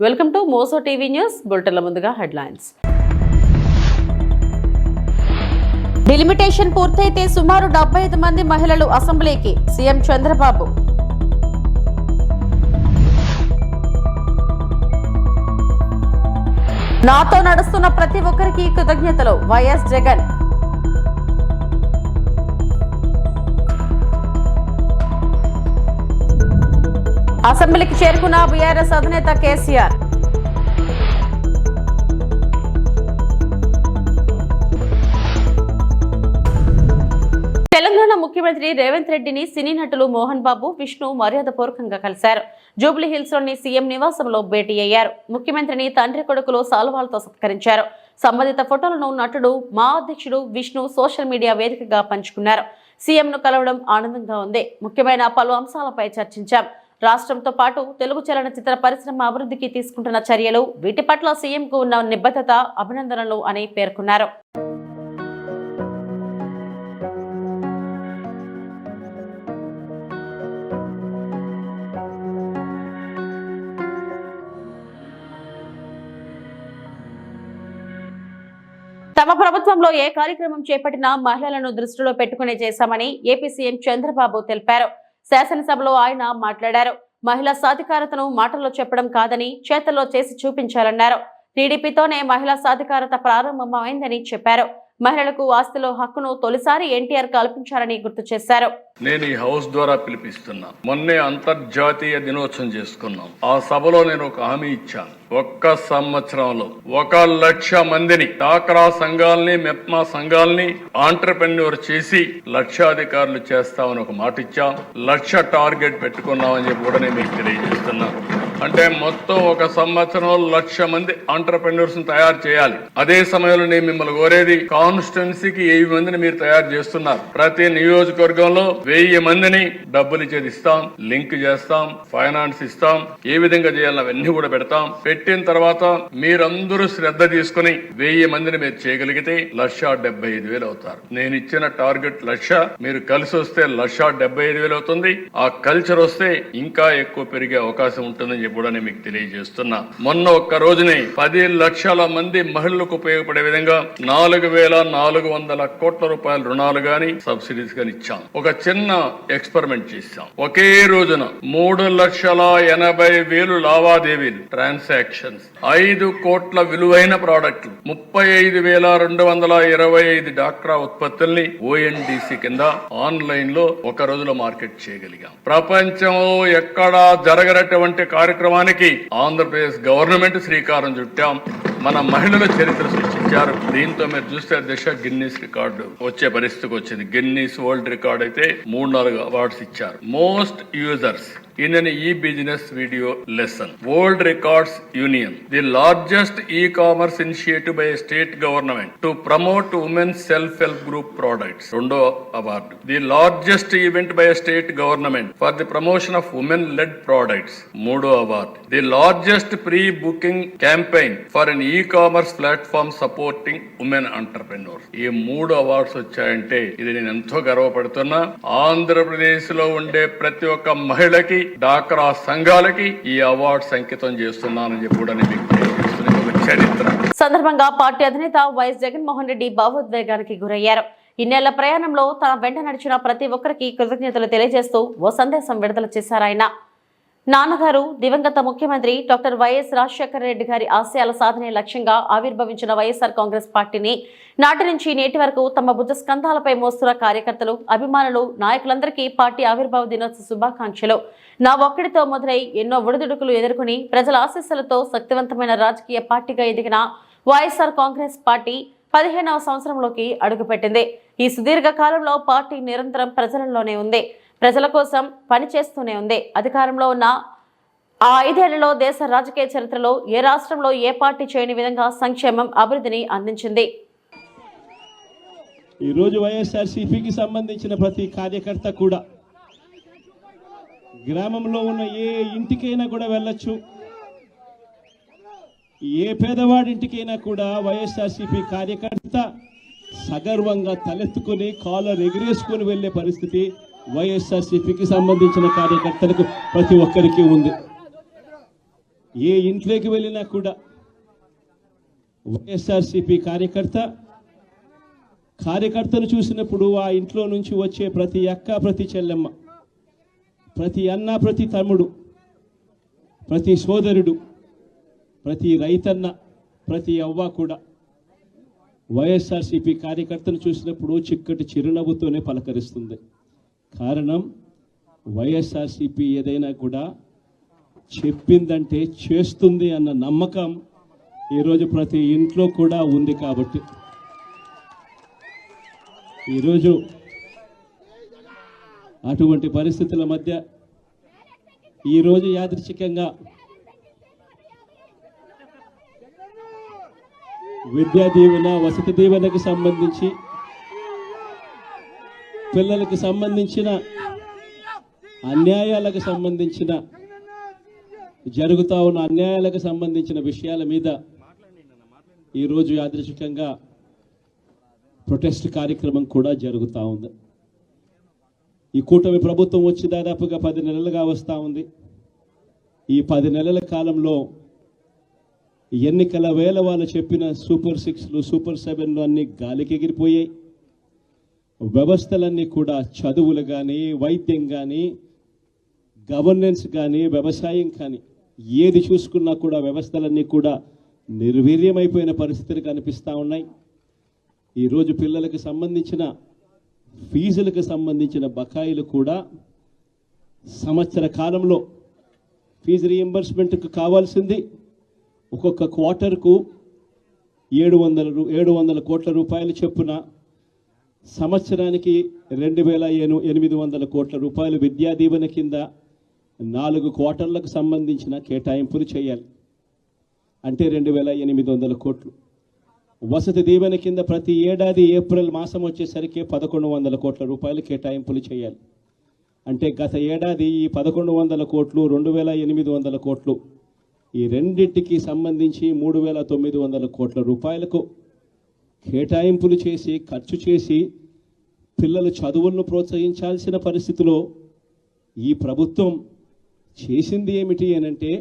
Welcome to Moussa TV news బులెటిన్ల ముందుగా headlines. Delimitation పూర్తయితే సుమారు 75 మంది మహిళలు అసెంబ్లీకి సీఎం చంద్రబాబు. నాతో నడుస్తున్న ప్రతి ఒక్కరికి కృతజ్ఞతలు వైఎస్ జగన్. అసెంబ్లీకి చేరుకున్న బీఆర్ఎస్ అధినేత కేసీఆర్. తెలంగాణ ముఖ్యమంత్రి రేవంత్ రెడ్డిని సినీ నటులు మోహన్ బాబు, విష్ణు మర్యాదపూర్వకంగా కలిశారు. జూబ్లీ హిల్స్ లోని సీఎం నివాసంలో భేటీ అయ్యారు. ముఖ్యమంత్రిని తండ్రి కొడుకులు సాల్వాలతో సత్కరించారు. సంబంధిత ఫోటోలను నటుడు మా అధ్యక్షుడు విష్ణు సోషల్ మీడియా వేదికగా పంచుకున్నారు. సీఎంను కలవడం ఆనందంగా ఉంది. ముఖ్యమైన పలు అంశాలపై చర్చించాం. రాష్ట్రంతో పాటు తెలుగు చలనచిత్ర పరిశ్రమ అభివృద్ధికి తీసుకుంటున్న చర్యలు, వీటి పట్ల సీఎంకు ఉన్న నిబద్ధత అభినందనలు అని పేర్కొన్నారు. తమ ప్రభుత్వంలో ఏ కార్యక్రమం చేపట్టినా మహిళలను దృష్టిలో పెట్టుకునే చేశామని ఏపీ సీఎం చంద్రబాబు తెలిపారు. శాసనసభలో ఆయన మాట్లాడారు. మహిళా సాధికారతను మాటల్లో చెప్పడం కాదని చేతల్లో చేసి చూపించాలన్నారు. టీడీపీతోనే మహిళా సాధికారత ప్రారంభమైందని చెప్పారు. మహిళలకు ఆస్తిలో హక్కును తొలిసారి ఎన్టీఆర్ కల్పించారని గుర్తు చేశారు. నేను ఈ హౌస్ ద్వారా పిలిపిస్తున్నా. మొన్నే అంతర్జాతీయ దినోత్సవం చేసుకున్నాం. ఆ సభలో నేను ఒక హామీ ఇచ్చాను. ఒక్క సంవత్సరంలో 1,00,000 మందిని డాక్రా సంఘాలని, మెప్మా సంఘాలని ఆంటర్‌ప్రెన్యూర్ చేసి లక్షాధికారులు చేస్తామని ఒక మాట ఇచ్చాం. 1,00,000 టార్గెట్ పెట్టుకున్నామని చెప్పి కూడా నేను మీకు తెలియజేస్తున్నాను. అంటే మొత్తం ఒక సంవత్సరంలో 1,00,000 మంది ఆంటర్‌ప్రెన్యూర్స్ తయారు చేయాలి. అదే సమయంలో నేను మిమ్మల్ని కోరేది, కాన్స్టిట్యున్సీకి 1000 మందిని మీరు తయారు చేస్తున్నారు. ప్రతి నియోజకవర్గంలో 1000 మందిని డబ్బులు ఇచ్చేది ఇస్తాం, లింక్ చేస్తాం, ఫైనాన్స్ ఇస్తాం, ఏ విధంగా చేయాలని అవన్నీ కూడా పెడతాం. పెట్టిన తర్వాత మీరందరూ శ్రద్ధ తీసుకుని 1000 మందిని మీరు చేయగలిగితే 1,75,000 అవుతారు. నేను ఇచ్చిన టార్గెట్ 1,00,000, మీరు కలిసి వస్తే 1,75,000 అవుతుంది. ఆ కల్చర్ వస్తే ఇంకా ఎక్కువ పెరిగే అవకాశం ఉంటుందని చెప్పి కూడా నేను మీకు తెలియజేస్తున్నా. మొన్న ఒక్క రోజునే 10 లక్షల మంది మహిళలకు ఉపయోగపడే విధంగా 4,400 కోట్ల రూపాయల రుణాలు గాని సబ్సిడీస్ గాని ఇచ్చాం. ఒక చిన్న ఎక్స్పెరిమెంట్ చేశాం. ఒకే రోజున 3,80,000 లావాదేవీలు, ట్రాన్సాక్షన్స్, 5 కోట్ల విలువైన ప్రాడక్టులు, 35,225 డాక్రా ఉత్పత్తుల్ని ఓఎన్డీసీ కింద ఆన్లైన్ లో ఒక రోజులో మార్కెట్ చేయగలిగాం. ప్రపంచంలో ఎక్కడా జరగనటువంటి కార్యక్రమానికి ఆంధ్రప్రదేశ్ గవర్నమెంట్ శ్రీకారం చుట్టాం. మన మహిళల చరిత్ర సృష్టించారు. దీంతో మీరు చూస్తే దిశ గిన్నీస్ రికార్డు వచ్చే పరిస్థితికి వచ్చింది. గిన్నీస్ వరల్డ్ రికార్డ్ అయితే 3-4 అవార్డ్స్ ఇచ్చారు. Most users in an e-business video lesson. World Records Union, the largest e-commerce initiative by a state government to promote women's self-help group products. Rondo award. The largest event by a state government for the promotion of women-led products. Modo award. The largest pre-booking campaign for an e-commerce platform supporting women entrepreneurs. ఈ 3 awards వచ్చాయంటే ఇది నేను ఎంతో గర్వపడుతున్నా. ఆంధ్రప్రదేశ్ లో ఉండే ప్రతి ఒక్క మహిళకి, డాక్రా సంఘాలకి ఈ అవార్డ్స్ అంకితం చేస్తున్నానని చెప్పి కూడా నేను మీకు తెలియజేస్తున్న ఒక చరిత్ర. సందర్భంగా పార్టీ అధినేత వైఎస్ జగన్మోహన్ రెడ్డి భావోద్వేగానికి గురయ్యారు. ఇన్నేళ్ల ప్రయాణంలో తన వెంట నడిచిన ప్రతి ఒక్కరికి కృతజ్ఞతలు తెలియజేస్తూ ఓ సందేశం విడుదల చేశారు ఆయన. నాన్నగారు దివంగత ముఖ్యమంత్రి డాక్టర్ వైఎస్ రాజశేఖర రెడ్డి గారి ఆశయాల సాధనే లక్ష్యంగా ఆవిర్భవించిన వైఎస్ఆర్ కాంగ్రెస్ పార్టీని నాటి నుంచి నేటి వరకు తమ భుజ స్కంధాలపై మోస్తున్న కార్యకర్తలు, అభిమానులు, నాయకులందరికీ పార్టీ ఆవిర్భావ దినోత్సవ శుభాకాంక్షలు. నా ఒక్కడితో మొదలై ఎన్నో ఒడిదుడుకులు ఎదుర్కొని ప్రజల ఆశీస్సులతో శక్తివంతమైన రాజకీయ పార్టీగా ఎదిగిన వైఎస్ఆర్ కాంగ్రెస్ పార్టీ 15వ సంవత్సరంలోకి అడుగుపెట్టింది. ఈ సుదీర్ఘ కాలంలో పార్టీ నిరంతరం ప్రజలలోనే ఉంది, ప్రజల కోసం పనిచేస్తూనే ఉంది. అధికారంలో ఉన్న ఆ 5 ఏళ్లలో దేశ రాజకీయ చరిత్రలో ఏ రాష్ట్రంలో ఏ పార్టీ చేయని విధంగా సంక్షేమం, అభివృద్ధిని అందించింది. ఈరోజు వైఎస్ఆర్సీపీకి సంబంధించిన ప్రతి కార్యకర్త కూడా గ్రామంలో ఉన్న ఏ ఇంటికైనా కూడా వెళ్ళొచ్చు, ఏ పేదవాడింటికైనా కూడా వైఎస్ఆర్సీపీ కార్యకర్త సగర్వంగా తలెత్తుకుని కాలర్ ఎగిరేసుకుని వెళ్లే పరిస్థితి వైఎస్ఆర్సీపీకి సంబంధించిన కార్యకర్తలకు ప్రతి ఒక్కరికి ఉంది. ఏ ఇంట్లోకి వెళ్ళినా కూడా వైఎస్ఆర్సీపీ కార్యకర్తను చూసినప్పుడు ఆ ఇంట్లో నుంచి వచ్చే ప్రతి అక్క, ప్రతి చెల్లెమ్మ, ప్రతి అన్న, ప్రతి తమ్ముడు, ప్రతి సోదరుడు, ప్రతి రైతన్న, ప్రతి అవ్వ కూడా వైఎస్ఆర్సీపీ కార్యకర్తను చూసినప్పుడు చిక్కటి చిరునవ్వుతోనే పలకరిస్తుంది. కారణం వైఎస్ఆర్సీపీ ఏదైనా కూడా చెప్పిందంటే చేస్తుంది అన్న నమ్మకం ఈరోజు ప్రతి ఇంట్లో కూడా ఉంది. కాబట్టి ఈరోజు అటువంటి పరిస్థితుల మధ్య ఈరోజు యాదృచ్ఛికంగా విద్యా దీవెన, వసతి దీవెనకు సంబంధించి, పిల్లలకు సంబంధించిన అన్యాయాలకు సంబంధించిన, జరుగుతూ ఉన్న అన్యాయాలకు సంబంధించిన విషయాల మీద ఈరోజు యాదృచ్ఛికంగా ప్రొటెస్ట్ కార్యక్రమం కూడా జరుగుతూ ఉంది. ఈ కూటమి ప్రభుత్వం వచ్చి దాదాపుగా 10 నెలలుగా వస్తూ ఉంది. ఈ 10 నెలల కాలంలో ఎన్నికల వేళ వాళ్ళు చెప్పిన సూపర్ 6లు, సూపర్ 7లు అన్నీ గాలికి ఎగిరిపోయాయి. వ్యవస్థలన్నీ కూడా, చదువులు కానీ, వైద్యం కానీ, గవర్నెన్స్ కానీ, వ్యవసాయం కానీ, ఏది చూసుకున్నా కూడా వ్యవస్థలన్నీ కూడా నిర్వీర్యమైపోయిన పరిస్థితులు కనిపిస్తూ ఉన్నాయి. ఈరోజు పిల్లలకు సంబంధించిన ఫీజులకు సంబంధించిన బకాయిలు కూడా సంవత్సర కాలంలో ఫీజు రీఎంబర్స్మెంట్కు కావాల్సింది ఒక్కొక్క క్వార్టర్కు 700 కోట్ల రూపాయలు చొప్పున, సంవత్సరానికి 2800 కోట్ల రూపాయలు విద్యా దీవెన కింద 4 క్వార్టర్లకు సంబంధించిన కేటాయింపులు చేయాలి. అంటే 2800 కోట్లు. వసతి దీవెన కింద ప్రతి ఏడాది ఏప్రిల్ మాసం వచ్చేసరికి 1100 కోట్ల రూపాయలు కేటాయింపులు చేయాలి. అంటే గత ఏడాది ఈ 1100 కోట్లు, 2800 కోట్లు, ఈ రెండింటికి సంబంధించి 3900 కోట్ల రూపాయలకు కేటాయింపులు చేసి, ఖర్చు చేసి పిల్లల చదువులను ప్రోత్సహించాల్సిన పరిస్థితిలో ఈ ప్రభుత్వం చేసింది ఏమిటి అనంటే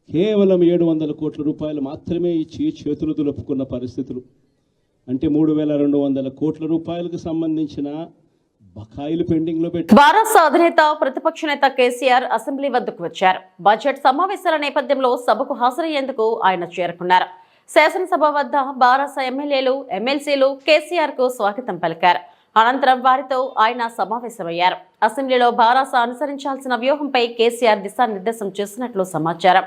కేవలం 700 కోట్ల రూపాయలు మాత్రమే ఇచ్చి చేతులు దులుపుకున్న పరిస్థితులు. అంటే 3200 కోట్ల రూపాయలకు సంబంధించిన బకాయిలు పెండింగ్ లో పెట్టి భారత అధినేత ప్రతిపక్ష నేత కేసీఆర్ అసెంబ్లీ వద్దకు వచ్చారు. బడ్జెట్ సమావేశాల నేపథ్యంలో సభకు హాజరయ్యేందుకు ఆయన చేరుకున్నారు. శాసనసభ వద్ద భారత ఎమ్మెల్యేలు, ఎమ్మెల్సీలు కేసీఆర్ కు స్వాగతం పలికారు. అనంతరం వారితో ఆయన సమావేశమయ్యారు. అసెంబ్లీలో భారత అనుసరించాల్సిన వ్యూహంపై కేసీఆర్ దిశానిర్దేశం చేసినట్లు సమాచారం.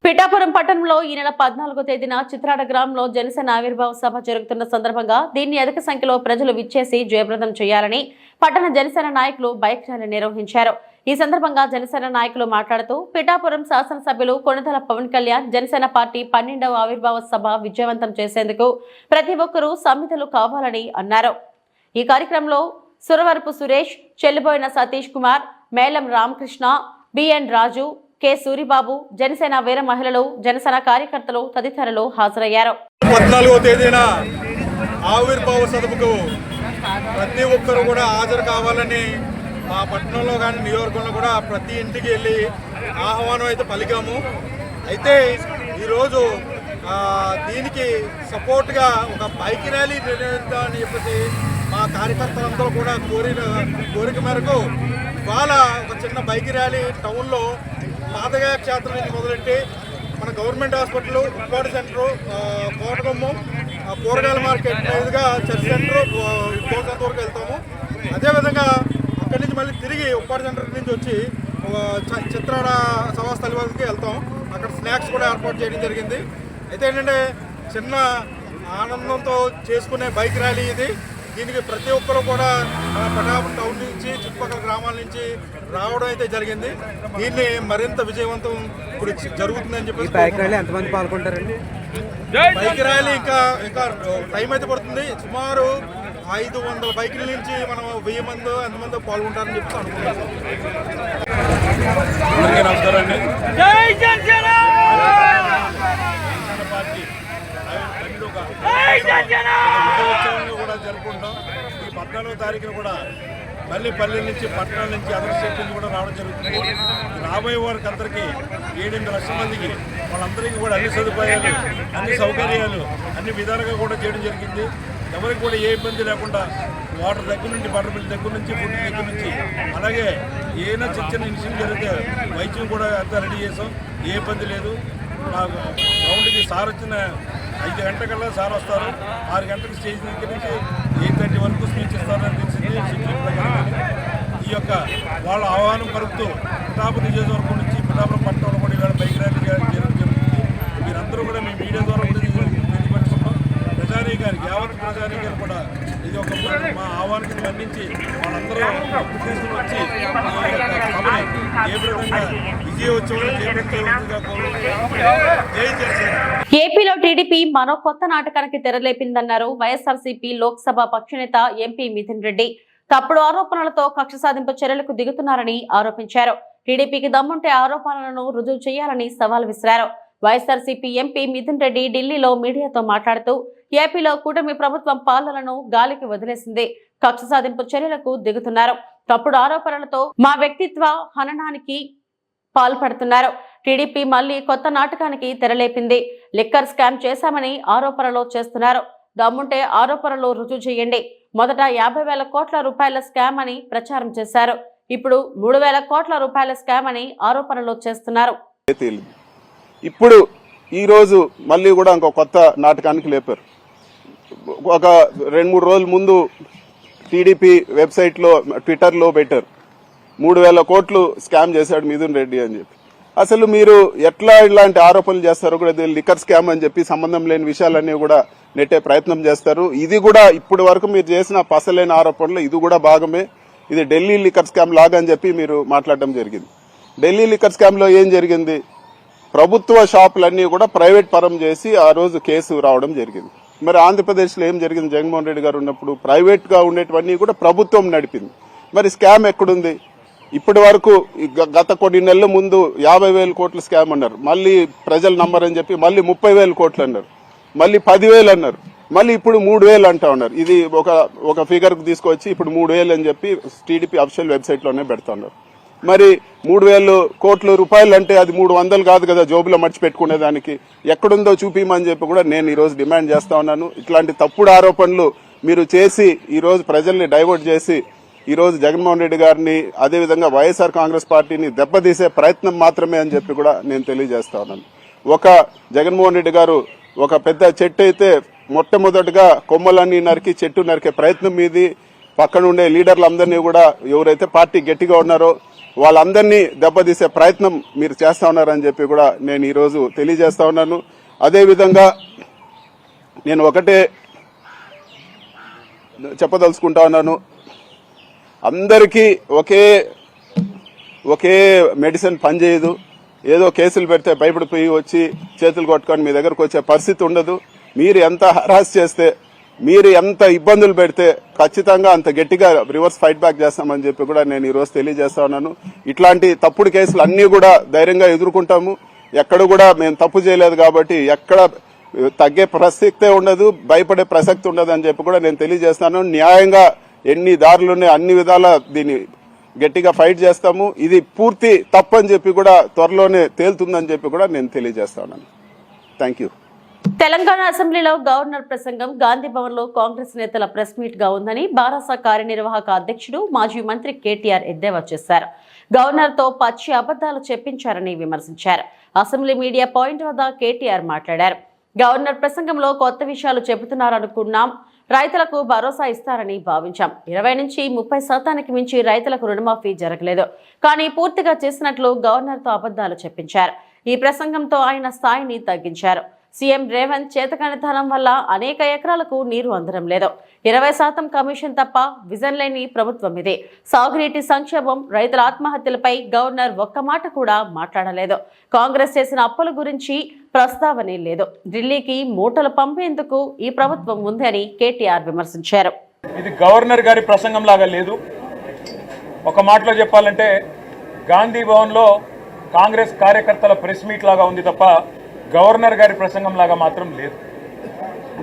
పిఠాపురం పట్టణంలో ఈ నెల 14వ తేదీన చిత్రాడ గ్రామంలో జనసేన ఆవిర్భావ సభ జరుగుతున్న సందర్భంగా దీన్ని అధిక సంఖ్యలో ప్రజలు విచ్చేసి జయప్రదం చేయాలని పట్టణ జనసేన నాయకులు బైక్ ర్యాలీ నిర్వహించారు. ఈ సందర్భంగా జనసేన నాయకులు మాట్లాడుతూ పిఠాపురం శాసనసభ్యులు కొణిదెల పవన్ కళ్యాణ్ జనసేన పార్టీ 12వ ఆవిర్భావ సభ విజయవంతం చేసేందుకు ప్రతి ఒక్కరూ సమితులు కావాలని అన్నారు. ఈ కార్యక్రమంలో సురవరపు సురేష్, చెల్లిబోయిన సతీష్ కుమార్, మేలం రామకృష్ణ, బిఎన్ రాజు, కె సూరిబాబు, జనసేన వీర మహిళలు, జనసేన కార్యకర్తలు తదితరులు హాజరయ్యారు. 14వ తేదీన ఆవిర్భావ సభకు ప్రతి ఒక్కరు కూడా హాజరు కావాలని మా పట్టణంలో కానీ నియోజకవర్గంలో కూడా ప్రతి ఇంటికి వెళ్ళి ఆహ్వానం అయితే పలికాము. అయితే ఈరోజు దీనికి సపోర్ట్గా ఒక బైక్ ర్యాలీ నిర్వహించాలని చెప్పేసి మా కార్యకర్తలందరూ కూడా కోరిక మేరకు ఇవాళ ఒక చిన్న బైక్ ర్యాలీ టౌన్లో పాతగా క్షేత్రం నుంచి మొదలెట్టి మన government hospital, Uppada centre, Kotagummam, కూరగాయల మార్కెట్ మీదుగా చర్చ్ సెంటర్ కోసంత వరకు వెళ్తాము. అదేవిధంగా అక్కడి నుంచి మళ్ళీ తిరిగి ఉప్పాడు సెంటర్ నుంచి వచ్చి చిత్రాడ సభాస్థలి వద్దకు వెళ్తాం. అక్కడ స్నాక్స్ కూడా ఏర్పాటు చేయడం జరిగింది. అయితే ఏంటంటే చిన్న ఆనందంతో చేసుకునే బైక్ ర్యాలీ ఇది. దీనికి ప్రతి ఒక్కరు కూడా పిఠాపురం టౌన్ నుంచి చుట్టుపక్కల గ్రామాల నుంచి రావడం అయితే జరిగింది. దీన్ని మరింత విజయవంతం ఇప్పుడు జరుగుతుందని చెప్పి బైక్ ర్యాలీ ఎంతమంది పాల్గొంటారండి? బైక్ ర్యాలీ ఇంకా టైం అయితే పడుతుంది. సుమారు 500 బైకుల నుంచి మనం 1000 మంది ఎంతమంది పాల్గొంటారని చెప్పి అనుకుంటున్నాం. నమస్కారం అండి. కూడా జరుపుకుంటాం. ఈ 14వ తారీఖున కూడా మళ్ళీ పల్లెల నుంచి, పట్టణాల నుంచి, అదర్ స్టేట్ నుంచి కూడా రావడం జరుగుతుంది. రాబోయే వారికి అందరికీ 7-8 లక్షల మందికి వాళ్ళందరికీ కూడా అన్ని సదుపాయాలు, అన్ని సౌకర్యాలు, అన్ని విధాలుగా కూడా చేయడం జరిగింది. ఎవరికి కూడా ఏ ఇబ్బంది లేకుండా వాటర్ దగ్గర నుంచి, వాటర్ బిల్ దగ్గర నుంచి, ఫుడ్ దగ్గర నుంచి, అలాగే ఏదైనా చిన్న ఇన్సిడెంట్ జరిగితే వైద్యం కూడా అంతా రెడీ చేసాం. ఏ ఇబ్బంది లేదు. నాకు గ్రౌండ్కి సార్ వచ్చిన 5 గంటలకల్లా సార్ వస్తారు. 6 గంటలకు స్టేజ్ దగ్గర నుంచి 8:30 వరకు స్పీచ్ ఇస్తారని తెలిసింది. ఈ యొక్క వాళ్ళ ఆహ్వానం పలుకుతూ పిఠాపురం నియోజకవర్గం నుంచి పిఠాపురం పట్టణంలో కూడా ఇవాళ బైక్ ర్యాలీ చేయడం జరుగుతుంది. మీరందరూ కూడా మీ మీడియా ద్వారా కూడా తెలియపరుస్తున్నాం. ప్రజానీకానికి, యావత్ ప్రజానీకానికి కూడా ఇది ఒక మా ఆహ్వానాన్ని మన్నించి వాళ్ళందరూ ఉద్దేశం వచ్చి ఏ విధంగా విజయోత్సవం చేపట్టేందుగా ఏపీలో టీడీపీ మరో కొత్త నాటకానికి తెరలేపిందన్నారు వైఎస్ఆర్సీపీ లోక్సభ పక్షనేత ఎంపీ మిథున్ రెడ్డి. తప్పుడు ఆరోపణలతో కక్ష సాధింపు చర్యలకు దిగుతున్నారని ఆరోపించారు. టీడీపీకి దమ్ముంటే ఆరోపణలను రుజువు చేయాలని సవాల్ విసిరారు. వైఎస్ఆర్సీపీ ఎంపీ మిథున్ రెడ్డి ఢిల్లీలో మీడియాతో మాట్లాడుతూ ఏపీలో కూటమి ప్రభుత్వం పాలనను గాలికి వదిలేసింది. కక్ష సాధింపు చర్యలకు దిగుతున్నారు. తప్పుడు ఆరోపణలతో మా వ్యక్తిత్వ హననానికి పాల్పడుతున్నారు. టీడీపీ మళ్లీ కొత్త నాటకానికి తెరలేపింది. లిక్కర్ స్కామ్ చేశామని ఆరోపణలు చేస్తున్నారు. దమ్ముంటే ఆరోపణలు రుజువు చేయండి. మొదట 50,000 కోట్ల రూపాయల స్కామ్ అని ప్రచారం చేశారు. ఇప్పుడు 3,000 కోట్ల రూపాయల స్కామ్ అని ఆరోపణలు చేస్తున్నారు. ఇప్పుడు ఈ రోజు మళ్ళీ కూడా ఇంకో కొత్త నాటకానికి లేపారు. ఒక 2-3 రోజుల ముందు టీడీపీ వెబ్సైట్లో, ట్విట్టర్లో పెట్టారు 3,000 కోట్లు స్కామ్ చేశాడు మిథున్ రెడ్డి అని చెప్పి. అసలు మీరు ఎట్లా ఇలాంటి ఆరోపణలు చేస్తారో కూడా లిక్కర్ స్కామ్ అని చెప్పి సంబంధం లేని విషయాలన్నీ కూడా నెట్టే ప్రయత్నం చేస్తారు. ఇది కూడా ఇప్పటి వరకు మీరు చేసిన పసలేని ఆరోపణలు ఇది కూడా భాగమే. ఇది ఢిల్లీ లిక్కర్ స్కామ్ లాగా అని చెప్పి మీరు మాట్లాడడం జరిగింది. ఢిల్లీ లిక్కర్ స్కామ్ లో ఏం జరిగింది? ప్రభుత్వ షాపులన్నీ కూడా ప్రైవేట్ పరం చేసి ఆ రోజు కేసు రావడం జరిగింది. మరి ఆంధ్రప్రదేశ్లో ఏం జరిగింది? జగన్మోహన్ రెడ్డి గారు ఉన్నప్పుడు ప్రైవేట్ గా ఉండేటివన్నీ కూడా ప్రభుత్వం నడిపింది. మరి స్కామ్ ఎక్కడుంది? ఇప్పటి వరకు గత కొన్ని నెలల ముందు 50,000 కోట్ల స్కామ్ అన్నారు. మళ్ళీ ప్రజలు నమ్మరని చెప్పి మళ్ళీ 30,000 కోట్లు అన్నారు. మళ్ళీ 10,000 అన్నారు. మళ్ళీ ఇప్పుడు 3,000 అంటా ఉన్నారు. ఇది ఒక ఫిగర్ కు తీసుకొచ్చి ఇప్పుడు 3,000 అని చెప్పి టీడీపీ అఫీషియల్ వెబ్సైట్ లోనే పెడతా ఉన్నారు. మరి 3,000 కోట్ల రూపాయలు అంటే అది 300 కాదు కదా జోబులో మర్చి పెట్టుకునే దానికి. ఎక్కడుందో చూపిమని చెప్పి కూడా నేను ఈ రోజు డిమాండ్ చేస్తా ఉన్నాను. ఇట్లాంటి తప్పుడు ఆరోపణలు మీరు చేసి ఈ రోజు ప్రజల్ని డైవర్ట్ చేసి ఈ రోజు జగన్మోహన్ రెడ్డి గారిని అదేవిధంగా వైఎస్ఆర్ కాంగ్రెస్ పార్టీని దెబ్బతీసే ప్రయత్నం మాత్రమే అని చెప్పి కూడా నేను తెలియజేస్తా ఉన్నాను. ఒక జగన్మోహన్ రెడ్డి గారు ఒక పెద్ద చెట్టు అయితే మొట్టమొదటిగా కొమ్మలన్నీ నరికి చెట్టు నరికే ప్రయత్నం మీది. పక్కన ఉండే లీడర్లందరినీ కూడా ఎవరైతే పార్టీ గట్టిగా ఉన్నారో వాళ్ళందరినీ దెబ్బతీసే ప్రయత్నం మీరు చేస్తా ఉన్నారని చెప్పి కూడా నేను ఈ రోజు తెలియజేస్తా ఉన్నాను. అదేవిధంగా నేను ఒకటే చెప్పదలుచుకుంటా ఉన్నాను. అందరికీ ఒకే మెడిసిన్ పనిచేయదు. ఏదో కేసులు పెడితే భయపడిపోయి వచ్చి చేతులు కొట్టుకొని మీ దగ్గరకు వచ్చే పరిస్థితి ఉండదు. మీరు ఎంత హరాస్ చేస్తే, మీరు ఎంత ఇబ్బందులు పెడితే ఖచ్చితంగా అంత గట్టిగా రివర్స్ ఫైట్ బ్యాక్ చేస్తామని చెప్పి కూడా నేను ఈరోజు తెలియజేస్తా ఉన్నాను. ఇట్లాంటి తప్పుడు కేసులు అన్ని కూడా ధైర్యంగా ఎదుర్కొంటాము. ఎక్కడ కూడా మేము తప్పు చేయలేదు కాబట్టి ఎక్కడ తగ్గే ప్రసక్తే ఉండదు, భయపడే ప్రసక్తి ఉండదు అని చెప్పి కూడా నేను తెలియజేస్తాను. న్యాయంగా ఎన్ని దారులున్నాయి అన్ని విధాలా దీన్ని గట్టిగా ఫైట్ చేస్తాము. ఇది పూర్తి తప్పని చెప్పి కూడా త్వరలోనే తేలుతుందని చెప్పి కూడా నేను తెలియజేస్తా ఉన్నాను. Thank you. తెలంగాణ అసెంబ్లీలో గవర్నర్ ప్రసంగం గాంధీ భవన్ లో కాంగ్రెస్ నేతల ప్రెస్ మీట్ గా ఉందని బారాస కార్యనిర్వాహక అధ్యక్షుడు మాజీ మంత్రి కేటీఆర్ ఎద్దేవా చేశారు. గవర్నర్ తో పచ్చి అబద్దాలు చెప్పించారని విమర్శించారు. అసెంబ్లీ మీడియా పాయింట్ వద్ద కేటీఆర్ మాట్లాడారు. గవర్నర్ ప్రసంగంలో కొత్త విషయాలు చెబుతున్నారనుకున్నాం, రైతులకు భరోసా ఇస్తారని భావించాం. 20 నుంచి 30% మించి రైతులకు రుణమాఫీ జరగలేదు, కానీ పూర్తిగా చేసినట్లు గవర్నర్ తో అబద్దాలు చెప్పించారు. ఈ ప్రసంగంతో ఆయన స్థాయిని తగ్గించారు. సీఎం రేవంత్ చేతకానితనం వల్ల అనేక ఎకరాలకు నీరు అందడం లేదు. 20% కమిషన్ తప్ప విజన్ లేని ప్రభుత్వం ఇది. సాగునీటి సంక్షేమం, రైతుల ఆత్మహత్యలపై గవర్నర్ ఒక్క మాట కూడా మాట్లాడలేదు. కాంగ్రెస్ చేసిన అప్పుల గురించి ప్రస్తావనే లేదు. ఢిల్లీకి మూటలు పంపేందుకు ఈ ప్రభుత్వం ఉంది అని కేటీఆర్ విమర్శించారు. ఇది గవర్నర్ గారి ప్రసంగం లాగా లేదు. ఒక మాటలో చెప్పాలంటే గాంధీ భవన్లో కాంగ్రెస్ కార్యకర్తల ప్రెస్ మీట్ లాగా ఉంది తప్ప గవర్నర్ గారి ప్రసంగం లాగా మాత్రం లేదు.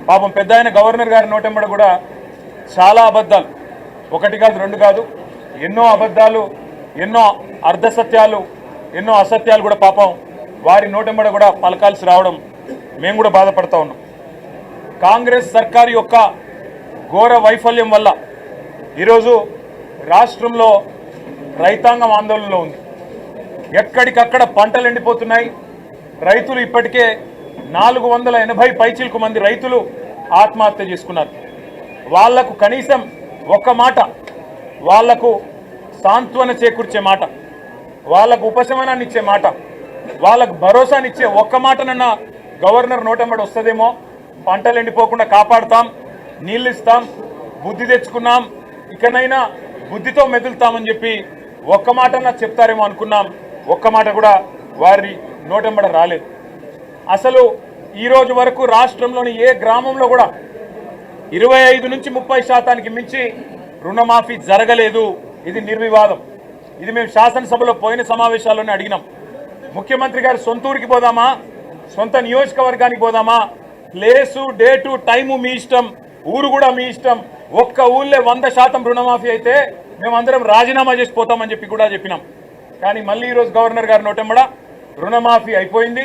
పాపం పెద్ద ఆయన గవర్నర్ గారి నోటెంబడ కూడా చాలా అబద్ధాలు, ఒకటి కాదు రెండు కాదు, ఎన్నో అబద్ధాలు, ఎన్నో అర్ధసత్యాలు, ఎన్నో అసత్యాలు కూడా పాపం వారి నోటెంబడ కూడా పలకాల్సి రావడం మేము కూడా బాధపడతా ఉన్నాం. కాంగ్రెస్ సర్కారు యొక్క ఘోర వైఫల్యం వల్ల ఈరోజు రాష్ట్రంలో రైతాంగం ఆందోళనలో ఉంది. ఎక్కడికక్కడ పంటలు ఎండిపోతున్నాయి. రైతులు ఇప్పటికే 480 పైచిలకు మంది రైతులు ఆత్మహత్య చేసుకున్నారు. వాళ్లకు కనీసం ఒక్క మాట, వాళ్లకు సాంత్వన చేకూర్చే మాట, వాళ్లకు ఉపశమనాన్ని ఇచ్చే మాట, వాళ్లకు భరోసానిచ్చే ఒక్క మాటనన్నా గవర్నర్ నోటెంబడి వస్తుందేమో. పంటలు ఎండిపోకుండా కాపాడుతాం, నీళ్ళు ఇస్తాం, బుద్ధి తెచ్చుకున్నాం, ఇకనైనా బుద్ధితో మెదులుతామని చెప్పి ఒక్క మాటన్నా చెప్తారేమో అనుకున్నాం. ఒక్క మాట కూడా వారి నోటెంబడ రాలేదు. అసలు ఈ రోజు వరకు రాష్ట్రంలోని ఏ గ్రామంలో కూడా 25 నుంచి 30% మించి రుణమాఫీ జరగలేదు. ఇది నిర్వివాదం. ఇది మేము శాసనసభలో పోయిన సమావేశాల్లోనే అడిగినాం. ముఖ్యమంత్రి గారు సొంత ఊరికి పోదామా, సొంత నియోజకవర్గానికి పోదామా, ప్లేసు, డేటు, టైము మీ ఇష్టం, ఊరు కూడా మీ ఇష్టం. ఒక్క ఊళ్ళో 100% రుణమాఫీ అయితే మేమందరం రాజీనామా చేసిపోతామని చెప్పి కూడా చెప్పినాం. కానీ మళ్ళీ ఈరోజు గవర్నర్ గారి నోటెంబడ రుణమాఫీ అయిపోయింది,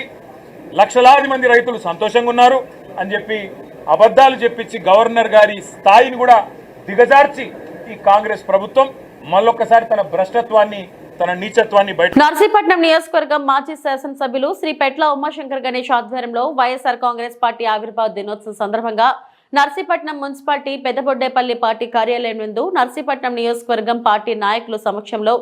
లక్షలాది మంది రైతులు సంతోషంగా ఉన్నారు అని చెప్పి అబద్ధాలు చెప్పించి గవర్నర్ గారి స్థాయిని కూడా దిగజార్చి ఈ కాంగ్రెస్ ప్రభుత్వం మళ్ళొక్కసారి తన భ్రష్టత్వాన్ని, తన నీచత్వాన్ని బయట. నర్సీపట్నం నియోజకవర్గం మాజీ శాసనసభ్యులు శ్రీ పెట్ల ఉమాశంకర్ గణేష్ ఆధ్వర్యంలో వైఎస్ఆర్ కాంగ్రెస్ పార్టీ ఆవిర్భావ దినోత్సవం సందర్భంగా నర్సీపట్నం మున్సిపాలిటీ పెద్దబొడ్డేపల్లి పార్టీ కార్యాలయం నందు నర్సీపట్నం నియోజకవర్గం పార్టీ నాయకుల సమక్షంలో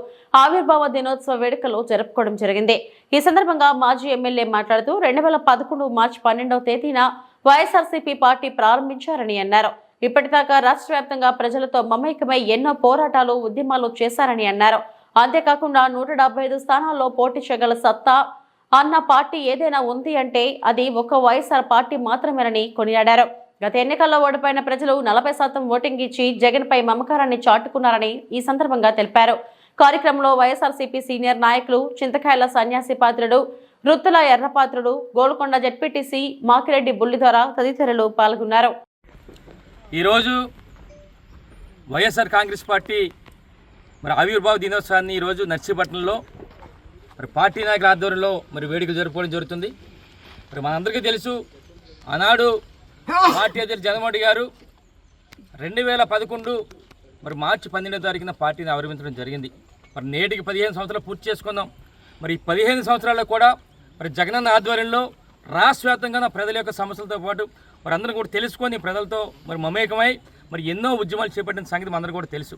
ఆవిర్భావ దినోత్సవ వేడుకలు జరుపుకోవడం జరిగింది. ఈ సందర్భంగా మాజీ ఎమ్మెల్యే మాట్లాడుతూ 2011 మార్చి 12వ తేదీన వైఎస్ఆర్సీపీ పార్టీ ప్రారంభించారని అన్నారు. ఇప్పటిదాకా రాష్ట్ర వ్యాప్తంగా ప్రజలతో మమేకమై ఎన్నో పోరాటాలు, ఉద్యమాలు చేశారని అన్నారు. అంతేకాకుండా 175 స్థానాల్లో పోటీ చేయగల సత్తా అన్న పార్టీ ఏదైనా ఉంది అంటే అది ఒక వైఎస్ఆర్ పార్టీ మాత్రమేనని కొనియాడారు. గత ఎన్నికల్లో ఓడిపోయిన ప్రజలు 40% ఓటింగ్ ఇచ్చి జగన్ పై మమకారాన్ని చాటుకున్నారని ఈ సందర్భంగా తెలిపారు. కార్యక్రమంలో వైఎస్ఆర్సీపీ సీనియర్ నాయకులు చింతకాయల సన్యాసి పాత్రుడు, రుత్తుల ఎర్రపాత్రుడు, గోల్కొండ జెడ్పీటీసీ మాకిరెడ్డి బుల్లిదొర తదితరులు పాల్గొన్నారు. ఈరోజు వైఎస్ఆర్ కాంగ్రెస్ పార్టీ ఆవిర్భావ దినోత్సవాన్ని ఈరోజు నర్సీపట్నంలో పార్టీ నాయకుల ఆధ్వర్యంలో వేడుకలు జరుపుకోవడం జరుగుతుంది. మనందరికీ తెలుసు, ఆనాడు పార్టీ అధ్యక్షుడు జగన్మోహన్ రెడ్డి గారు 2011 మార్చి 12వ తారీఖున పార్టీని ఆవిర్భించడం జరిగింది. నేటికి 15 సంవత్సరాలు పూర్తి చేసుకుందాం. ఈ 15 సంవత్సరాల్లో కూడా జగనన్న ఆధ్వర్యంలో రాష్ట్ర వ్యాప్తంగా ప్రజల యొక్క సమస్యలతో పాటు అందరూ కూడా తెలుసుకొని ప్రజలతో మమేకమై ఎన్నో ఉద్యమాలు చేపట్టిన సంగతి మనందరూ కూడా తెలుసు.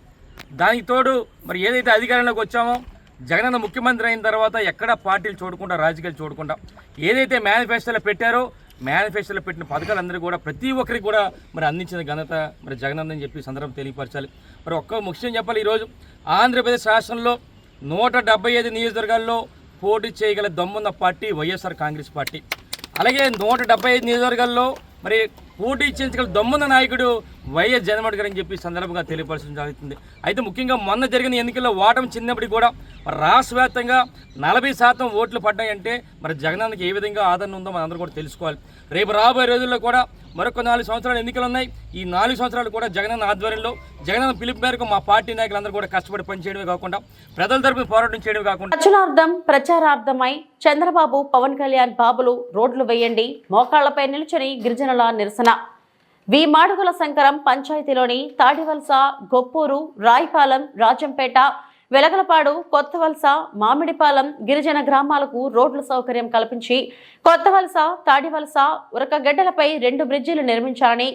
దానికి తోడు ఏదైతే అధికారంలోకి వచ్చామో జగనన్న ముఖ్యమంత్రి అయిన తర్వాత ఎక్కడ పార్టీలు చూడకుండా, రాజకీయాలు చూడకుండా ఏదైతే మేనిఫెస్టోలో పెట్టారో మేనిఫెస్టోలో పెట్టిన పథకాలందరూ కూడా ప్రతి ఒక్కరికి కూడా అందించిన ఘనత జగనన్న అని చెప్పి సందర్భం తెలియపరచాలి. ఒక్క ముఖ్యం చెప్పాలి, ఈరోజు ఆంధ్రప్రదేశ్ రాష్ట్రంలో 175 నియోజకవర్గాల్లో పోటీ చేయగల దమ్మున్న పార్టీ వైఎస్ఆర్ కాంగ్రెస్ పార్టీ. అలాగే 175 నియోజకవర్గాల్లో మరి పోటీ చేయించగల దమ్మున్న నాయకుడు వైఎస్ జగన్మోహన్ గారు అని చెప్పి సందర్భంగా తెలియపరచడం జరుగుతుంది. అయితే ముఖ్యంగా మొన్న జరిగిన ఎన్నికల్లో ఓటమి చెందినప్పటికీ కూడా రాష్ట్ర వ్యాప్తంగా 40% ఓట్లు పడ్డాయంటే మరి జగనన్నకి ఏ విధంగా ఆదరణ ఉందో మనందరూ కూడా తెలుసుకోవాలి. రేపు రాబోయే రోజుల్లో కూడా మరొక 4 సంవత్సరాలు ఎన్నికలు ఉన్నాయి. ఈ 4 సంవత్సరాలు కూడా జగనన్న ఆధ్వర్యంలో జగనన్న పిలుపు మేరకు మా పార్టీ నాయకులందరూ కూడా కష్టపడి పనిచేయడమే కాకుండా ప్రజల తరపున పోరాటం చేయడమే కాకుండా ప్రచారార్థమై చంద్రబాబు పవన్ కళ్యాణ్ బాబులు రోడ్లు వేయండి, మోకాళ్లపై నిల్చొని గిరిజనుల నిరసన. వి మాడుగుల శంకరం పంచాయతీలోని తాడివలస, గొప్పూరు, రాయిపాలెం, రాజంపేట, వెలగలపాడు, కొత్తవలస, మామిడిపాలెం గిరిజన గ్రామాలకు రోడ్ల సౌకర్యం కల్పించి కొత్తవలస, తాడివలస, ఉరకగడ్డలపై 2 బ్రిడ్జిలు నిర్మించాలని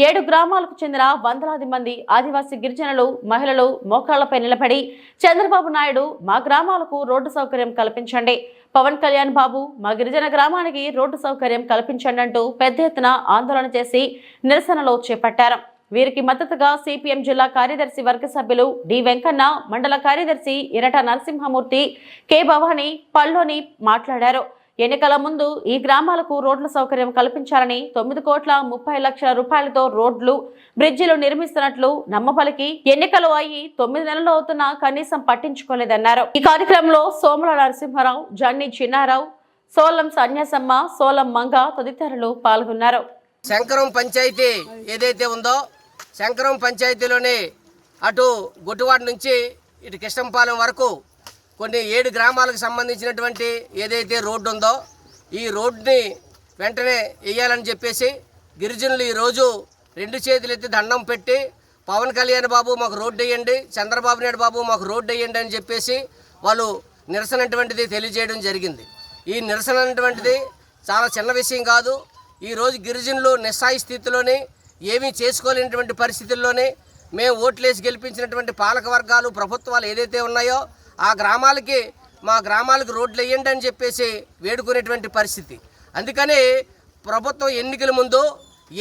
7 గ్రామాలకు చెందిన వందలాది మంది ఆదివాసీ గిరిజనులు, మహిళలు మోకాళ్లపై నిలబడి చంద్రబాబు నాయుడు మా గ్రామాలకు రోడ్డు సౌకర్యం కల్పించండి, పవన్ కళ్యాణ్ బాబు మా గిరిజన గ్రామానికి రోడ్డు సౌకర్యం కల్పించండి అంటూ పెద్ద ఎత్తున ఆందోళన చేసి నిరసనలో చేపట్టారు. వీరికి మద్దతుగా సిపిఎం జిల్లా కార్యదర్శి వర్గ సభ్యులు డి వెంకన్న, మండల కార్యదర్శి ఇరట నరసింహమూర్తి, కె భవాని, పల్లోని మాట్లాడారు. ఎన్నికల ముందు ఈ గ్రామాలకు రోడ్ల సౌకర్యం కల్పించాలని 9,30,00,000 రూపాయలతో రోడ్లు, బ్రిడ్జిలు నిర్మిస్తున్నట్లు నమ్మపలికి ఎన్నికలు అయ్యి 9 నెలలు అవుతున్నా కనీసం పట్టించుకోలేదన్నారు. ఈ కార్యక్రమంలో సోముల నరసింహారావు, జన్ని చిన్నారావు, సోలం సన్యాసమ్మ, సోలం మంగ తదితరులు పాల్గొన్నారు. శంకరం పంచాయతీ ఏదైతే ఉందో శంకరం పంచాయతీలోనే అటు గుట్టువాడ నుంచి ఇటు కృష్ణంపాలెం వరకు కొన్ని 7 గ్రామాలకు సంబంధించినటువంటి ఏదైతే రోడ్డు ఉందో ఈ రోడ్డుని వెంటనే వేయాలని చెప్పేసి గిరిజనులు ఈరోజు 2 చేతులు ఎత్తి దండం పెట్టి పవన్ కళ్యాణ్ బాబు మాకు రోడ్డు వేయండి, చంద్రబాబు నాయుడు బాబు మాకు రోడ్డు వేయండి అని చెప్పేసి వాళ్ళు నిరసన అటువంటిది తెలియజేయడం జరిగింది. ఈ నిరసన అటువంటిది చాలా చిన్న విషయం కాదు. ఈరోజు గిరిజనులు నిస్సాయి స్థితిలోని ఏమీ చేసుకోలేనటువంటి పరిస్థితుల్లోనే మేము ఓట్లేసి గెలిపించినటువంటి పాలక వర్గాలు, ప్రభుత్వాలు ఏదైతే ఉన్నాయో ఆ గ్రామాలకి మా గ్రామాలకు రోడ్లు వేయండి అని చెప్పేసి వేడుకునేటువంటి పరిస్థితి. అందుకని ప్రభుత్వం ఎన్నికల ముందు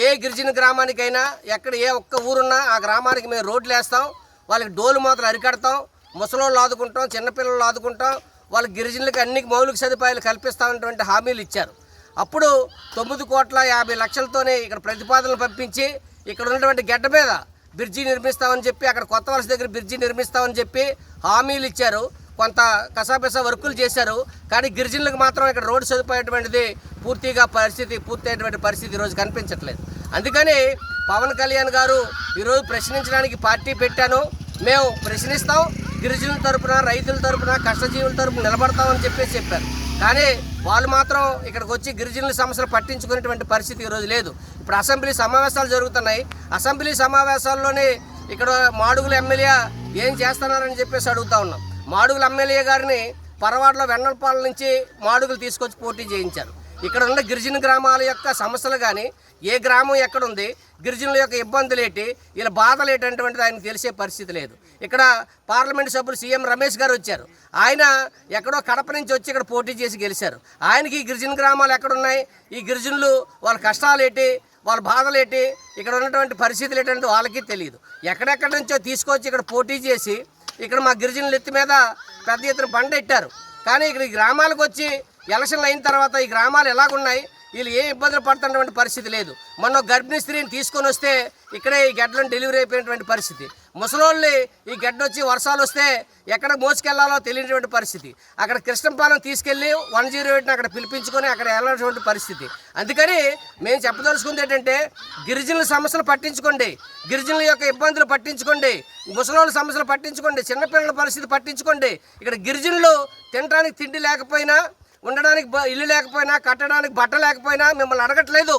ఏ గిరిజన గ్రామానికైనా ఎక్కడ ఏ ఒక్క ఊరున్నా ఆ గ్రామానికి మేము రోడ్లు వేస్తాం, వాళ్ళకి డోలు మాత్రం అరికడతాం, ముసలోళ్ళు ఆదుకుంటాం, చిన్నపిల్లలు ఆదుకుంటాం, వాళ్ళ గిరిజనులకు అన్ని మౌలిక సదుపాయాలు కల్పిస్తామన్నటువంటి హామీలు ఇచ్చారు. అప్పుడు 9,50,00,000తోనే ఇక్కడ ప్రతిపాదనలు పంపించి ఇక్కడ ఉన్నటువంటి గడ్డ మీద బ్రిడ్జి నిర్మిస్తామని చెప్పి అక్కడ కొత్త వలస దగ్గర బ్రిడ్జి నిర్మిస్తామని చెప్పి హామీలు ఇచ్చారు. కొంత కసాపిసా వర్కులు చేశారు. కానీ గిరిజనులకు మాత్రం ఇక్కడ రోడ్డు సదుపాయటువంటిది పూర్తయ్యేటువంటి పరిస్థితి ఈరోజు కనిపించట్లేదు. అందుకని పవన్ కళ్యాణ్ గారు ఈరోజు ప్రశ్నించడానికి పార్టీ పెట్టాను, మేము ప్రశ్నిస్తాం, గిరిజనుల తరపున, రైతుల తరపున, కష్టజీవుల తరపున నిలబడతామని చెప్పారు. కానీ వాళ్ళు మాత్రం ఇక్కడికి వచ్చి గిరిజనుల సమస్యలు పట్టించుకునేటువంటి పరిస్థితి ఈరోజు లేదు. ఇప్పుడు అసెంబ్లీ సమావేశాలు జరుగుతున్నాయి. అసెంబ్లీ సమావేశాల్లోనే ఇక్కడ మాడుగుల ఎమ్మెల్యే ఏం చేస్తున్నారని చెప్పేసి అడుగుతా ఉన్నాం. మాడుగుల ఎమ్మెల్యే గారిని పరవాడలో వెన్నలపాలెం నుంచి మాడుగులు తీసుకొచ్చి పోటీ చేయించారు. ఇక్కడ ఉన్న గిరిజన గ్రామాల యొక్క సమస్యలు కానీ ఏ గ్రామం ఎక్కడుంది, గిరిజనుల యొక్క ఇబ్బందులు ఏంటి, వీళ్ళ బాధలు ఏంటంటువంటిది ఆయనకు తెలిసే పరిస్థితి లేదు. ఇక్కడ పార్లమెంట్ సభ్యులు సీఎం రమేష్ గారు వచ్చారు. ఆయన ఎక్కడో కడప నుంచి వచ్చి ఇక్కడ పోటీ చేసి గెలిచారు. ఆయనకి ఈ గిరిజన గ్రామాలు ఎక్కడున్నాయి, ఈ గిరిజనులు వాళ్ళ కష్టాలు ఏంటి, వాళ్ళ బాధలు ఏంటి, ఇక్కడ ఉన్నటువంటి పరిస్థితులు ఏంటంటే వాళ్ళకి తెలియదు. ఎక్కడెక్కడి నుంచో తీసుకొచ్చి ఇక్కడ పోటీ చేసి ఇక్కడ మా గిరిజనుల ఎత్తి మీద పెద్ద ఎత్తున బండ పెట్టారు. కానీ ఇక్కడ ఈ గ్రామాలకు వచ్చి ఎలక్షన్లు అయిన తర్వాత ఈ గ్రామాలు ఎలాగున్నాయి, వీళ్ళు ఏ ఇబ్బందులు పడుతున్నటువంటి పరిస్థితి లేదు. మొన్న గర్భిణీ స్త్రీని తీసుకొని వస్తే ఇక్కడే ఈ గడ్డలను డెలివరీ అయిపోయినటువంటి పరిస్థితి. ముసలోళ్ళని ఈ గడ్డ వచ్చి వర్షాలు వస్తే ఎక్కడ మోసుకెళ్లాలో తెలియనటువంటి పరిస్థితి. అక్కడ కృష్ణంపాలెం తీసుకెళ్ళి 108ని అక్కడ పిలిపించుకొని అక్కడ వెళ్ళినటువంటి పరిస్థితి. అందుకని మేము చెప్పదలుచుకుంది ఏంటంటే గిరిజనుల సమస్యలు పట్టించుకోండి, గిరిజనుల యొక్క ఇబ్బందులు పట్టించుకోండి, ముసలోళ్ళ సమస్యలు పట్టించుకోండి, చిన్నపిల్లల పరిస్థితి పట్టించుకోండి. ఇక్కడ గిరిజనులు తినడానికి తిండి లేకపోయినా, ఉండడానికి ఇల్లు లేకపోయినా, కట్టడానికి బట్ట లేకపోయినా మిమ్మల్ని అడగట్లేదు.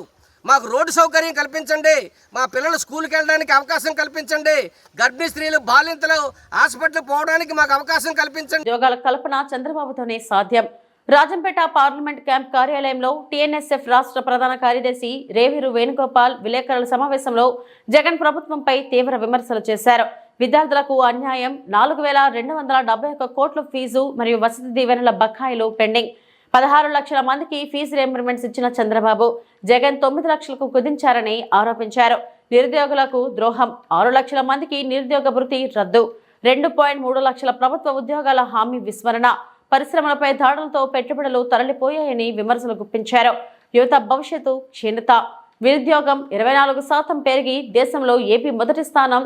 మాకు రోడ్డు సౌకర్యం కల్పించండి, మా పిల్లలు స్కూల్కి వెళ్ళడానికి అవకాశం కల్పించండి, గర్భిణీ స్త్రీలు, బాలింతలు హాస్పిటల్ పోవడానికి మాకు అవకాశం కల్పించండి. ఉద్యోగాల కల్పన చంద్రబాబుతోనే సాధ్యం. రాజంపేట పార్లమెంట్ క్యాంప్ కార్యాలయంలో టీఎన్ఎస్ఎఫ్ రాష్ట్ర ప్రధాన కార్యదర్శి రేవూరు వేణుగోపాల్ విలేకరుల సమావేశంలో జగన్ ప్రభుత్వంపై తీవ్ర విమర్శలు చేశారు. విద్యార్థులకు అన్యాయం, 4,271 కోట్ల ఫీజు మరియు వసతి దీవెనల బకాయిలు పెండింగ్, 16 లక్షల మందికి ఫీజు రియంబర్స్మెంట్స్ ఇచ్చిన చంద్రబాబు జగన్ 9 లక్షలకు కుదించారని ఆరోపించారు. నిరుద్యోగులకు ద్రోహం, 6 లక్షల మందికి నిరుద్యోగ భృతి రద్దు, 2.3 లక్షల ప్రభుత్వ ఉద్యోగాల హామీ విస్మరణ, పరిశ్రమలపై దాడులతో పెట్టుబడులు తరలిపోయాయని విమర్శలు గుప్పించారు. యువత భవిష్యత్తు క్షీణత, నిరుద్యోగం 24% పెరిగి దేశంలో ఏపీ మొదటి స్థానం.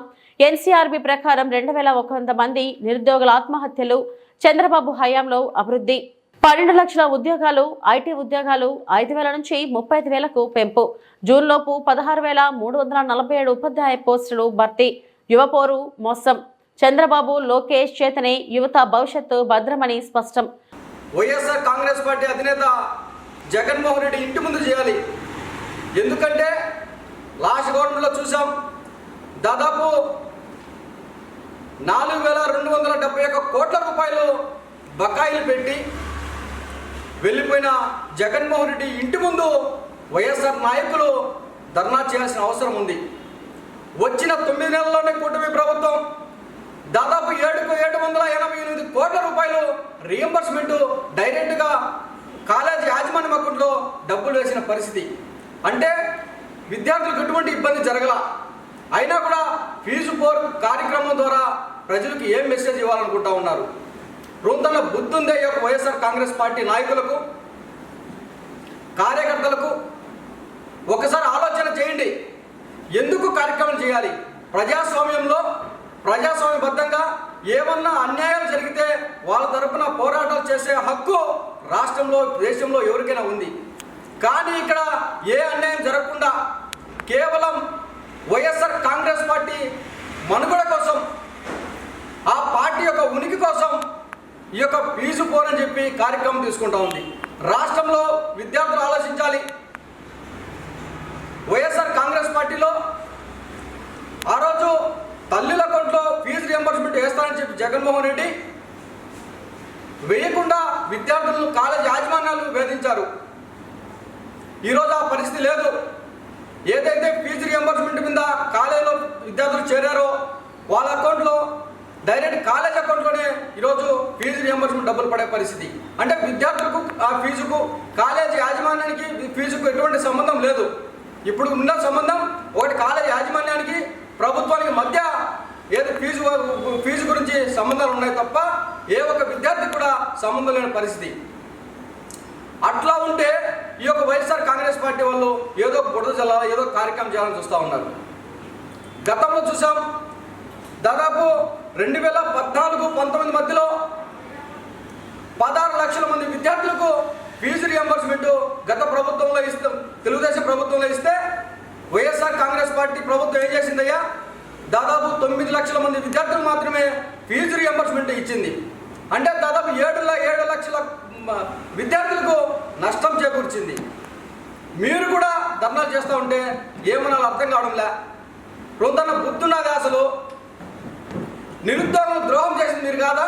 ఎన్సీఆర్బీ ప్రకారం 2100 మంది నిరుద్యోగుల ఆత్మహత్యలు. చంద్రబాబు హయాంలో అభివృద్ధి. 12 లక్షల ఉద్యోగాలు, ఐటీ ఉద్యోగాలు 5,000 నుంచి 35,000కు పెంపు. జూన్లోపు 16,347 ఉపాధ్యాయ పోస్టులు భర్తీ. యువపోరు మోసం. చంద్రబాబు, లోకేష్ చేతనే యువత భవిష్యత్తు భద్రమని స్పష్టం. వైఎస్ఆర్ కాంగ్రెస్ పార్టీ అధినేత జగన్మోహన్ రెడ్డి ఇంటి ముందు చేయాలి. ఎందుకంటే లాస్ట్ గవర్నమెంట్లో చూసాం, దాదాపు 4,271 కోట్ల రూపాయలు బకాయిలు పెట్టి వెళ్ళిపోయిన జగన్మోహన్ రెడ్డి ఇంటి ముందు వైఎస్ఆర్ నాయకులు ధర్నా చేయాల్సిన అవసరం ఉంది. వచ్చిన 9 నెలల్లోనే కూటమి ప్రభుత్వం దాదాపు 788 కోట్ల రూపాయలు రీఎంబర్స్మెంట్ డైరెక్ట్గా కాలేజీ యాజమాన్యం అకౌంట్లో డబ్బులు వేసిన పరిస్థితి. అంటే విద్యార్థులకు ఎటువంటి ఇబ్బంది జరగల. అయినా కూడా ఫీజు పోర్ కార్యక్రమం ద్వారా ప్రజలకు ఏం మెసేజ్ ఇవ్వాలనుకుంటా ఉన్నారు? రూంతన బుద్ధి ఉందే ఈ యొక్క వైఎస్ఆర్ కాంగ్రెస్ పార్టీ నాయకులకు, కార్యకర్తలకు? ఒకసారి ఆలోచన చేయండి. ఎందుకు కార్యక్రమం చేయాలి? ప్రజాస్వామ్యంలో ప్రజాస్వామ్యబద్ధంగా ఏమన్నా అన్యాయాలు జరిగితే వాళ్ళ తరపున పోరాటాలు చేసే హక్కు రాష్ట్రంలో, దేశంలో ఎవరికైనా ఉంది. కానీ ఇక్కడ ఏ అన్యాయం జరగకుండా కేవలం వైఎస్ఆర్ కాంగ్రెస్ పార్టీ మనుగడ కోసం, ఆ పార్టీ యొక్క ఉనికి కోసం ఈ యొక్క ఫీజు పోరని చెప్పి కార్యక్రమం తీసుకుంటా ఉంది. రాష్ట్రంలో విద్యార్థులు ఆలోచించాలి. వైఎస్ఆర్ కాంగ్రెస్ పార్టీలో ఆ రోజు తల్లుల అకౌంట్లో ఫీజు రియంబర్స్మెంట్ వేస్తానని చెప్పి జగన్మోహన్ రెడ్డి వేయకుండా విద్యార్థులను కాలేజ్ యాజమాన్యాలు వేధించారు. ఈరోజు ఆ పరిస్థితి లేదు. ఏదైతే ఫీజు రియంబర్స్మెంట్ మీద కాలేజీలో విద్యార్థులు చేరారో వాళ్ళ అకౌంట్లో డైరెక్ట్ కాలేజ్ అకౌంట్లోనే ఈరోజు ఫీజు రియంబర్స్మెంట్ డబ్బులు పడే పరిస్థితి. అంటే విద్యార్థులకు ఆ ఫీజుకు, కాలేజీ యాజమాన్యానికి ఫీజుకు ఎటువంటి సంబంధం లేదు. ఇప్పుడు ఉన్న సంబంధం ఒకటి కాలేజీ యాజమాన్యానికి, ప్రభుత్వానికి మధ్య ఏదో ఫీజు గురించి సంబంధాలు ఉన్నాయి తప్ప ఏ ఒక్క విద్యార్థికి కూడా సంబంధం లేని పరిస్థితి. అట్లా ఉంటే ఈ యొక్క వైఎస్ఆర్ కాంగ్రెస్ పార్టీ వాళ్ళు ఏదో బురద జల్లాలి, ఏదో కార్యక్రమం చేయాలని చూస్తూ ఉన్నారు. గతంలో చూసాం, దాదాపు 2014-19 మధ్యలో 16 లక్షల మంది విద్యార్థులకు ఫీజు రియంబర్స్మెంట్ గత ప్రభుత్వంలో ఇస్తే, తెలుగుదేశం ప్రభుత్వంలో ఇస్తే వైఎస్ఆర్ కాంగ్రెస్ పార్టీ ప్రభుత్వం ఏం చేసిందయ్యా? దాదాపు 9 లక్షల మంది విద్యార్థులు మాత్రమే ఫీజు రియంబర్స్మెంట్ ఇచ్చింది. అంటే దాదాపు 7 లక్షల విద్యార్థులకు నష్టం చేకూర్చింది. మీరు కూడా ధర్నాలు చేస్తూ ఉంటే ఏమన్నా అర్థం కావడంలే. రొంతన బుద్ధున్నది. అసలు నిరుద్యోగం ద్రోహం చేసింది మీరు కాదా?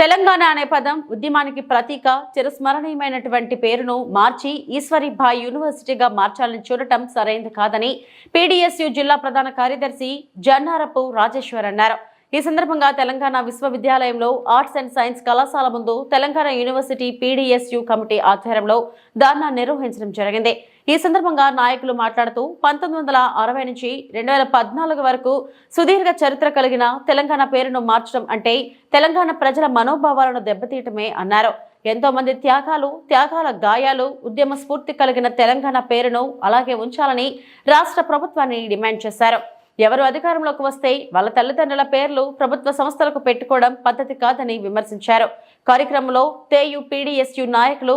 తెలంగాణ అనే పదం ఉద్యమానికి ప్రతీక. చిరస్మరణీయమైనటువంటి పేరును మార్చి ఈశ్వరీభాయ్ యూనివర్సిటీగా మార్చాలని చూడటం సరైనది కాదని పీడీఎస్యూ జిల్లా ప్రధాన కార్యదర్శి జన్నారపు రాజేశ్వర్ అన్నారు. ఈ సందర్భంగా తెలంగాణ విశ్వవిద్యాలయంలో ఆర్ట్స్ అండ్ సైన్స్ కళాశాల ముందు తెలంగాణ యూనివర్సిటీ పీడీఎస్యూ కమిటీ ఆధ్వర్యంలో ధర్నా నిర్వహించడం జరిగింది. ఈ సందర్భంగా నాయకులు మాట్లాడుతూ 1960 నుంచి 2014 వరకు సుదీర్ఘ చరిత్ర కలిగిన తెలంగాణ పేరును మార్చడం అంటే తెలంగాణ ప్రజల మనోభావాలను దెబ్బతీయటమే అన్నారు. ఎంతో మంది త్యాగాల గాయాలు, ఉద్యమ స్ఫూర్తి కలిగిన తెలంగాణ పేరును అలాగే ఉంచాలని రాష్ట్ర ప్రభుత్వాన్ని డిమాండ్ చేశారు. ఎవరు అధికారంలోకి వస్తే వాళ్ళ తల్లిదండ్రుల పేర్లు ప్రభుత్వ సంస్థలకు పెట్టుకోవడం పద్ధతి కాదని విమర్శించారు. కార్యక్రమంలో తేయు పీడీఎస్యూ నాయకులు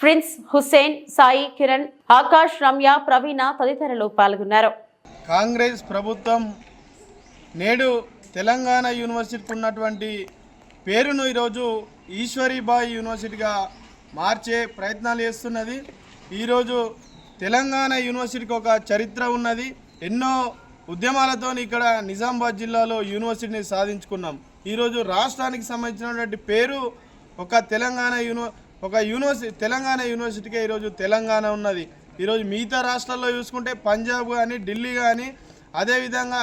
ప్రిన్స్ హుస్సేన్, సాయి కిరణ్, ఆకాష్, రమ్య, ప్రవీణ తదితరులు పాల్గొన్నారు. కాంగ్రెస్ ప్రభుత్వం నేడు తెలంగాణ యూనివర్సిటీకి ఉన్నటువంటి పేరును ఈరోజు ఈశ్వరీబాయి యూనివర్సిటీగా మార్చే ప్రయత్నాలు చేస్తున్నది. ఈరోజు తెలంగాణ యూనివర్సిటీకి ఒక చరిత్ర ఉన్నది. ఎన్నో ఉద్యమాలతో ఇక్కడ నిజామాబాద్ జిల్లాలో యూనివర్సిటీని సాధించుకున్నాం. ఈరోజు రాష్ట్రానికి సంబంధించినటువంటి పేరు ఒక తెలంగాణ యూనివర్సిటీకే ఈరోజు తెలంగాణ ఉన్నది. ఈరోజు మిగతా రాష్ట్రాల్లో చూసుకుంటే పంజాబ్ కానీ, ఢిల్లీ కానీ, అదేవిధంగా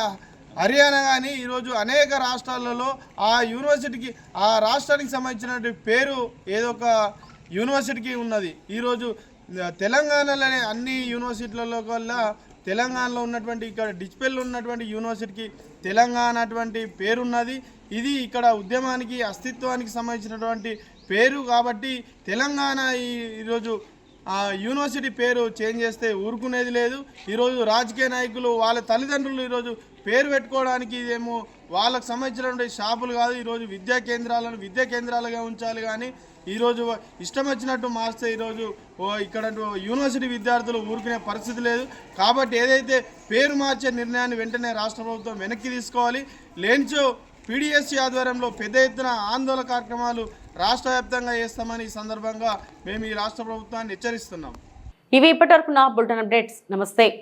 హర్యానా కానీ ఈరోజు అనేక రాష్ట్రాలలో ఆ రాష్ట్రానికి సంబంధించినటువంటి పేరు ఏదో ఒక యూనివర్సిటీకి ఉన్నది. ఈరోజు తెలంగాణలోనే అన్ని యూనివర్సిటీలలో వల్ల తెలంగాణలో ఉన్నటువంటి ఇక్కడ డిస్పెల్లో ఉన్నటువంటి యూనివర్సిటీకి తెలంగాణ అటువంటి పేరున్నది. ఇది ఇక్కడ ఉద్యమానికి అస్తిత్వానికి సంబంధించినటువంటి పేరు కాబట్టి తెలంగాణ ఈరోజు యూనివర్సిటీ పేరు చేంజ్ చేస్తే ఊరుకునేది లేదు. ఈరోజు రాజకీయ నాయకులు వాళ్ళ తల్లిదండ్రులు ఈరోజు పేరు పెట్టుకోవడానికి ఇదేమో వాళ్ళకు సంబంధించినటువంటి షాపులు కాదు. ఈరోజు విద్యా కేంద్రాలుగా ఉంచాలి కానీ ఈరోజు ఇష్టం వచ్చినట్టు మార్స్తే ఈరోజు ఇక్కడ యూనివర్సిటీ విద్యార్థులు ఊరుకునే పరిస్థితి లేదు. కాబట్టి ఏదైతే పేరు మార్చే నిర్ణయాన్ని వెంటనే రాష్ట్ర ప్రభుత్వం వెనక్కి తీసుకోవాలి. లేనిచో పీడీఎస్సీ ఆధ్వర్యంలో పెద్ద ఎత్తున ఆందోళన కార్యక్రమాలు రాష్ట్ర వ్యాప్తంగా చేస్తామని ఈ సందర్భంగా మేము ఈ రాష్ట్ర ప్రభుత్వాన్ని హెచ్చరిస్తున్నాం. ఇవి ఇప్పటివరకు నా బులెటిన్ అప్డేట్స్. నమస్తే.